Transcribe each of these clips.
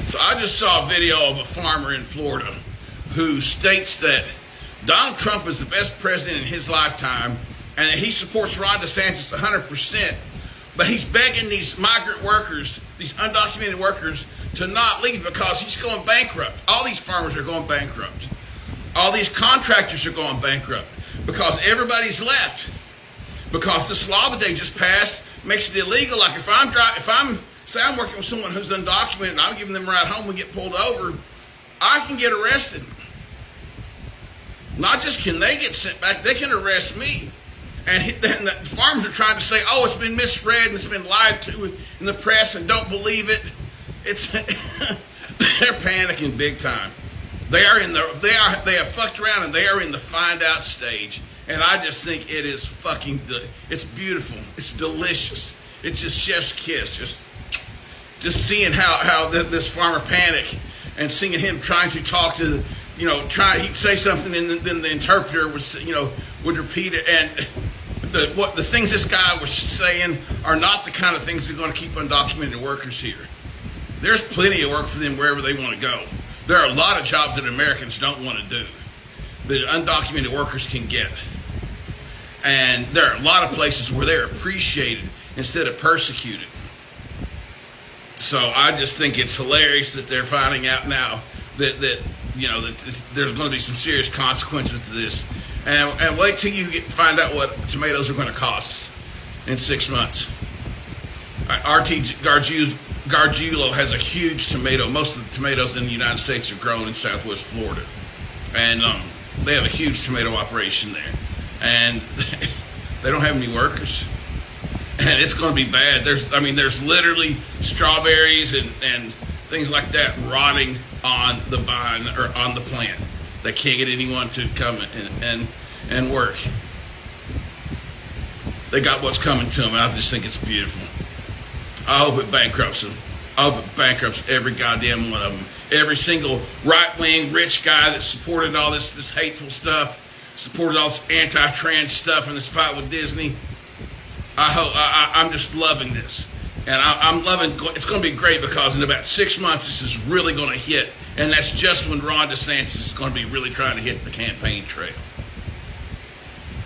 So I just saw a video of a farmer in Florida who states that Donald Trump is the best president in his lifetime and that he supports Ron DeSantis 100%, but he's begging these migrant workers, these undocumented workers, to not leave because he's going bankrupt. All these farmers are going bankrupt. All these contractors are going bankrupt because everybody's left. Because this law that they just passed makes it illegal. Like if I'm working with someone who's undocumented and I'm giving them a ride home and get pulled over, I can get arrested. Not just can they get sent back, they can arrest me. And then the farmers are trying to say, oh, it's been misread and it's been lied to in the press and don't believe it. They're panicking big time. They have fucked around and they are in the find out stage. And I just think it is it's beautiful. It's delicious. It's just chef's kiss. Just seeing how this farmer panic and seeing him trying to talk to, he'd say something and then the interpreter would repeat it. And the things this guy was saying are not the kind of things that are going to keep undocumented workers here. There's plenty of work for them wherever they want to go. There are a lot of jobs that Americans don't want to do that undocumented workers can get. And there are a lot of places where they're appreciated instead of persecuted. So I just think it's hilarious that they're finding out now that there's going to be some serious consequences to this. And wait till you find out what tomatoes are going to cost in 6 months. RT Gargiulo has a huge tomato. Most of the tomatoes in the United States are grown in Southwest Florida. And they have a huge tomato operation there. And they don't have any workers. And it's going to be bad. There's literally strawberries and things like that rotting on the vine or on the plant. They can't get anyone to come and work. They got what's coming to them, and I just think it's beautiful. I hope it bankrupts them. I hope it bankrupts every goddamn one of them. Every single right-wing rich guy that supported all this hateful stuff, supported all this anti-trans stuff and this fight with Disney. I'm just loving this. And I'm loving, it's going to be great because in about 6 months, this is really going to hit. And that's just when Ron DeSantis is going to be really trying to hit the campaign trail.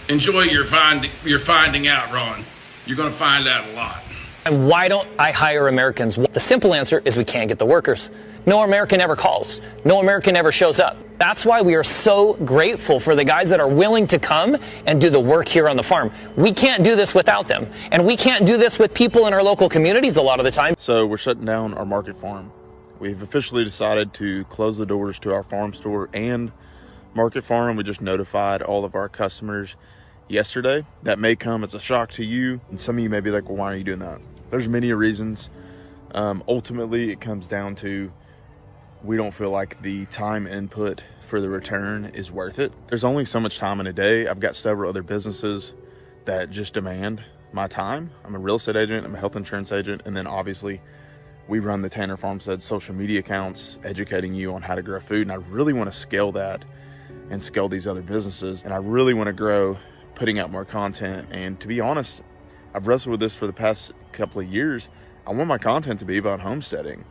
Enjoy your finding out, Ron. You're going to find out a lot. And why don't I hire Americans? The simple answer is we can't get the workers. No American ever calls. No American ever shows up. That's why we are so grateful for the guys that are willing to come and do the work here on the farm. We can't do this without them. And we can't do this with people in our local communities a lot of the time. So we're shutting down our market farm. We've officially decided to close the doors to our farm store and market farm. We just notified all of our customers yesterday. That may come as a shock to you. And some of you may be like, well, why are you doing that? There's many reasons. Ultimately, it comes down to we don't feel like the time input for the return is worth it. There's only so much time in a day. I've got several other businesses that just demand my time. I'm a real estate agent, I'm a health insurance agent, and then obviously we run the Tanner Farmstead social media accounts, educating you on how to grow food. And I really want to scale that and scale these other businesses. And I really want to grow putting out more content. And to be honest, I've wrestled with this for the past couple of years. I want my content to be about homesteading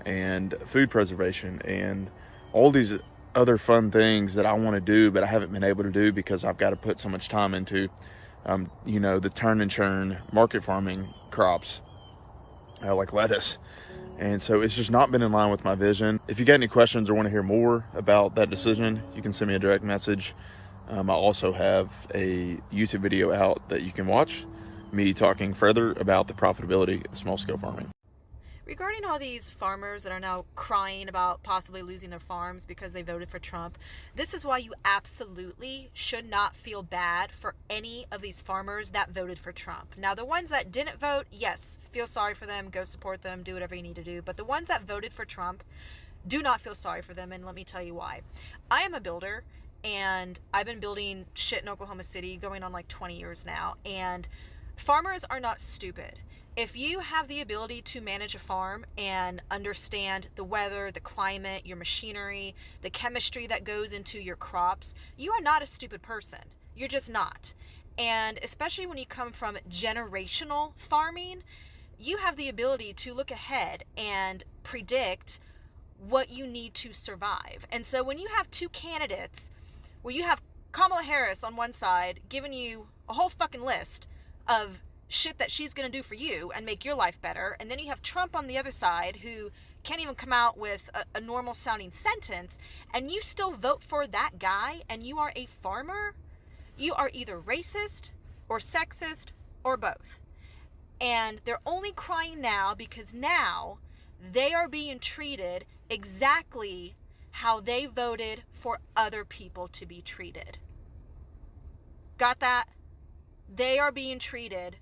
and food preservation and all these other fun things that I want to do, but I haven't been able to do because I've got to put so much time into, the turn and churn market farming crops, like lettuce. And so it's just not been in line with my vision. If you got any questions or want to hear more about that decision, you can send me a direct message. I also have a YouTube video out that you can watch, me talking further about the profitability of small-scale farming. Regarding all these farmers that are now crying about possibly losing their farms because they voted for Trump, this is why you absolutely should not feel bad for any of these farmers that voted for Trump. Now, the ones that didn't vote, yes, feel sorry for them, go support them, do whatever you need to do. But the ones that voted for Trump, do not feel sorry for them, and let me tell you why. I am a builder, and I've been building shit in Oklahoma City going on like 20 years now, and farmers are not stupid. If you have the ability to manage a farm and understand the weather, the climate, your machinery, the chemistry that goes into your crops, you are not a stupid person. You're just not. And especially when you come from generational farming, you have the ability to look ahead and predict what you need to survive. And so when you have two candidates where you have Kamala Harris on one side giving you a whole fucking list of shit that she's going to do for you and make your life better, and then you have Trump on the other side who can't even come out with a normal sounding sentence, and you still vote for that guy, and you are a farmer, you are either racist or sexist or both. And they're only crying now because now they are being treated exactly how they voted for other people to be treated. Got that? They are being treated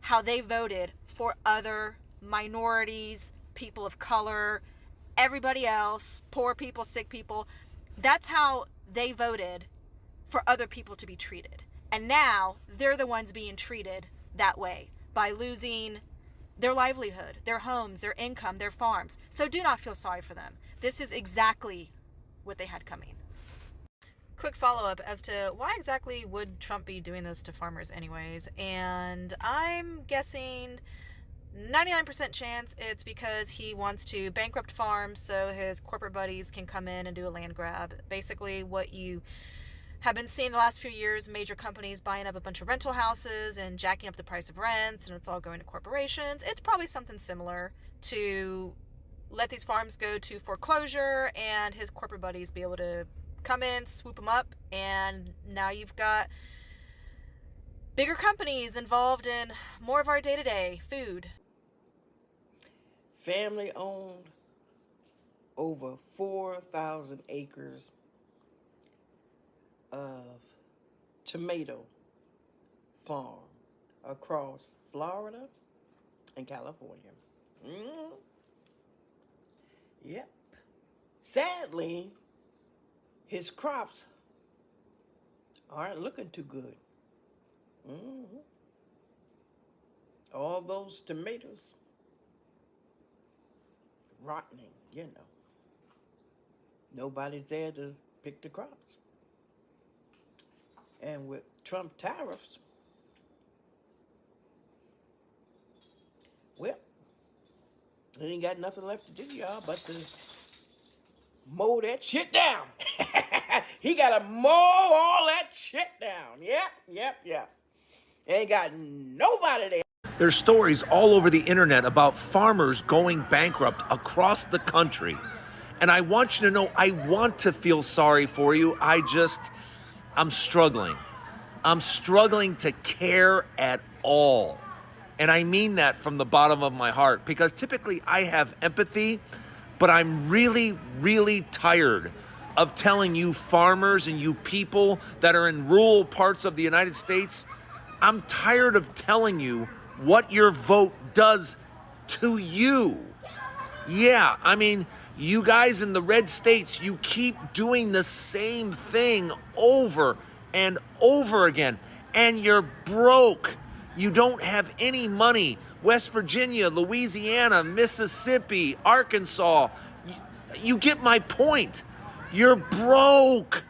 how they voted for other minorities, people of color, everybody else, poor people, sick people. That's how they voted for other people to be treated. And now they're the ones being treated that way by losing their livelihood, their homes, their income, their farms. So do not feel sorry for them. This is exactly what they had coming. Quick follow-up as to why exactly would Trump be doing this to farmers anyways? And I'm guessing 99% chance it's because he wants to bankrupt farms so his corporate buddies can come in and do a land grab. Basically what you have been seeing the last few years, major companies buying up a bunch of rental houses and jacking up the price of rents, and it's all going to corporations. It's probably something similar to let these farms go to foreclosure and his corporate buddies be able to come in, swoop them up, and now you've got bigger companies involved in more of our day-to-day food. Family owned, over 4,000 acres of tomato farm across Florida and California. Yep. Sadly, his crops aren't looking too good. All those tomatoes rotting, you know. Nobody's there to pick the crops. And with Trump tariffs, well, they ain't got nothing left to do, y'all, but to mow that shit down. He got to mow all that shit down. Yep. Ain't got nobody there. There's stories all over the internet about farmers going bankrupt across the country. And I want you to know, I want to feel sorry for you. I'm struggling. I'm struggling to care at all. And I mean that from the bottom of my heart, because typically I have empathy, but I'm really, really tired of telling you farmers and you people that are in rural parts of the United States, I'm tired of telling you what your vote does to you. Yeah, I mean, you guys in the red states, you keep doing the same thing over and over again, and you're broke. You don't have any money. West Virginia, Louisiana, Mississippi, Arkansas, you get my point. You're broke.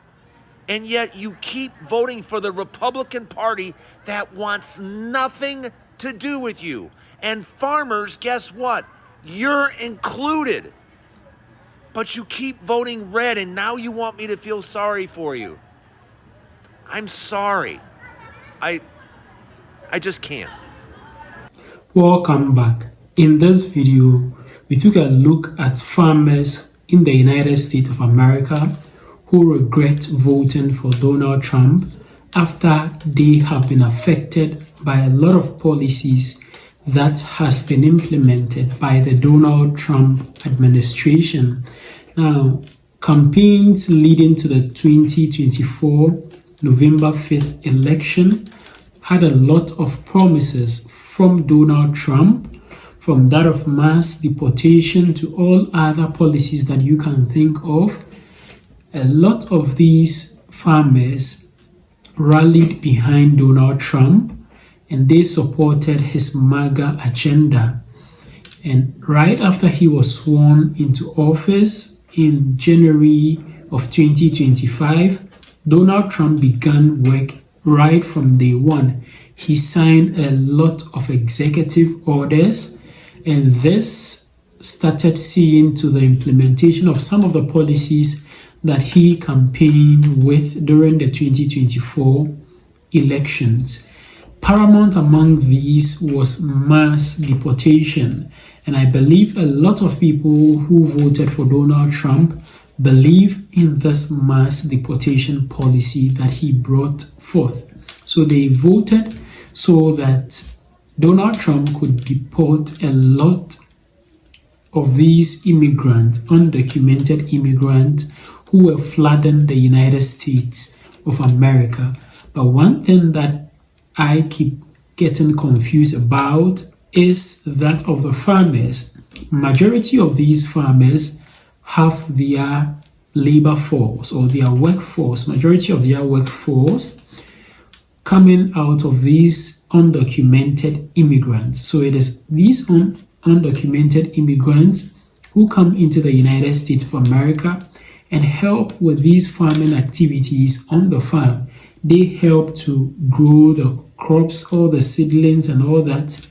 And yet you keep voting for the Republican Party that wants nothing to do with you. And farmers, guess what? You're included. But you keep voting red, and now you want me to feel sorry for you. I'm sorry. I just can't. Welcome back. In this video, we took a look at farmers in the United States of America who regret voting for Donald Trump after they have been affected by a lot of policies that has been implemented by the Donald Trump administration. Now, campaigns leading to the 2024 November 5th election had a lot of promises from Donald Trump, from that of mass deportation to all other policies that you can think of. A lot of these farmers rallied behind Donald Trump and they supported his MAGA agenda. And right after he was sworn into office in January of 2025, Donald Trump began work right from day one. He signed a lot of executive orders, and this started seeing to the implementation of some of the policies that he campaigned with during the 2024 elections. Paramount among these was mass deportation, and I believe a lot of people who voted for Donald Trump believe in this mass deportation policy that he brought forth. So they voted so that Donald Trump could deport a lot of these immigrants, undocumented immigrants, who were flooding the United States of America. But one thing that I keep getting confused about is that of the farmers. Majority of these farmers have their labor force or their workforce, majority of their workforce coming out of these undocumented immigrants. So it is these undocumented immigrants who come into the United States of America and help with these farming activities on the farm. They help to grow the crops, all the seedlings and all that.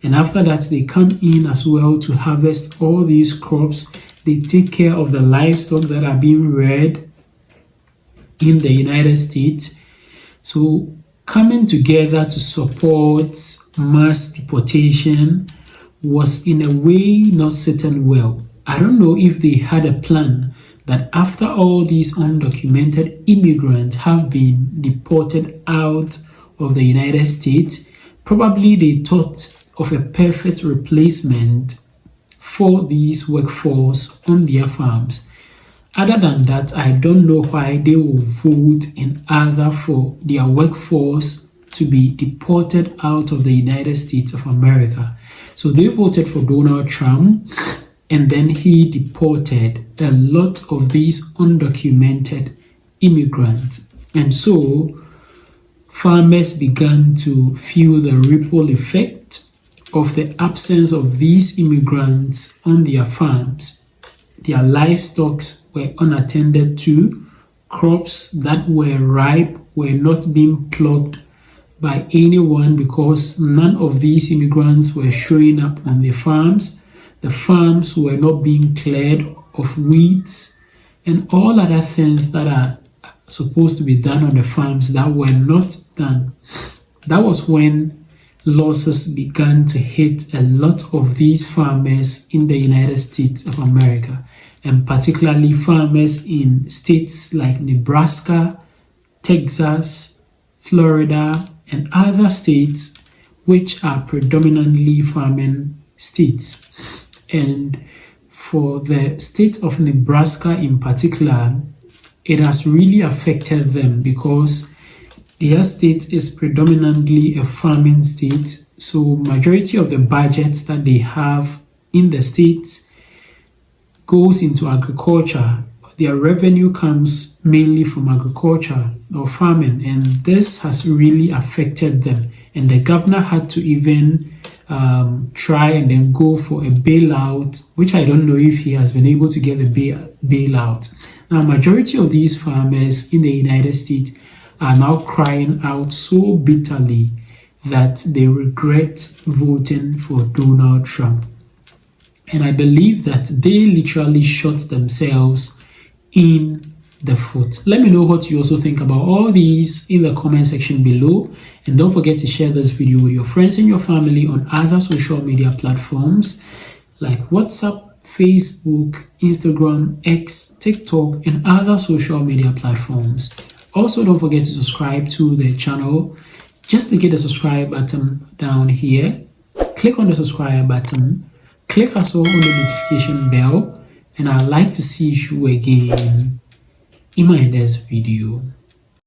And after that, they come in as well to harvest all these crops. They take care of the livestock that are being reared in the United States. So coming together to support mass deportation was in a way not sitting well. I don't know if they had a plan that after all these undocumented immigrants have been deported out of the United States, probably they thought of a perfect replacement for these workforce on their farms. Other than that, I don't know why they will vote in order for their workforce to be deported out of the United States of America. So they voted for Donald Trump, and then he deported a lot of these undocumented immigrants. And so farmers began to feel the ripple effect of the absence of these immigrants on their farms. Their livestock were unattended to. Crops that were ripe were not being plucked by anyone because none of these immigrants were showing up on the farms. The farms were not being cleared of weeds and all other things that are supposed to be done on the farms that were not done. That was when losses began to hit a lot of these farmers in the United States of America, and particularly farmers in states like Nebraska, Texas, Florida, and other states which are predominantly farming states. And for the state of Nebraska in particular, it has really affected them because their state is predominantly a farming state. So majority of the budgets that they have in the state goes into agriculture. Their revenue comes mainly from agriculture or farming, and this has really affected them. And the governor had to even try and then go for a bailout, which I don't know if he has been able to get a bailout. Now, majority of these farmers in the United States are now crying out so bitterly that they regret voting for Donald Trump. And I believe that they literally shot themselves in the foot. Let me know what you also think about all these in the comment section below. And don't forget to share this video with your friends and your family on other social media platforms like WhatsApp, Facebook, Instagram, X, TikTok, and other social media platforms. Also, don't forget to subscribe to the channel. Just click the subscribe button down here. Click on the subscribe button. Click also on the notification bell. And I'd like to see you again in my next video.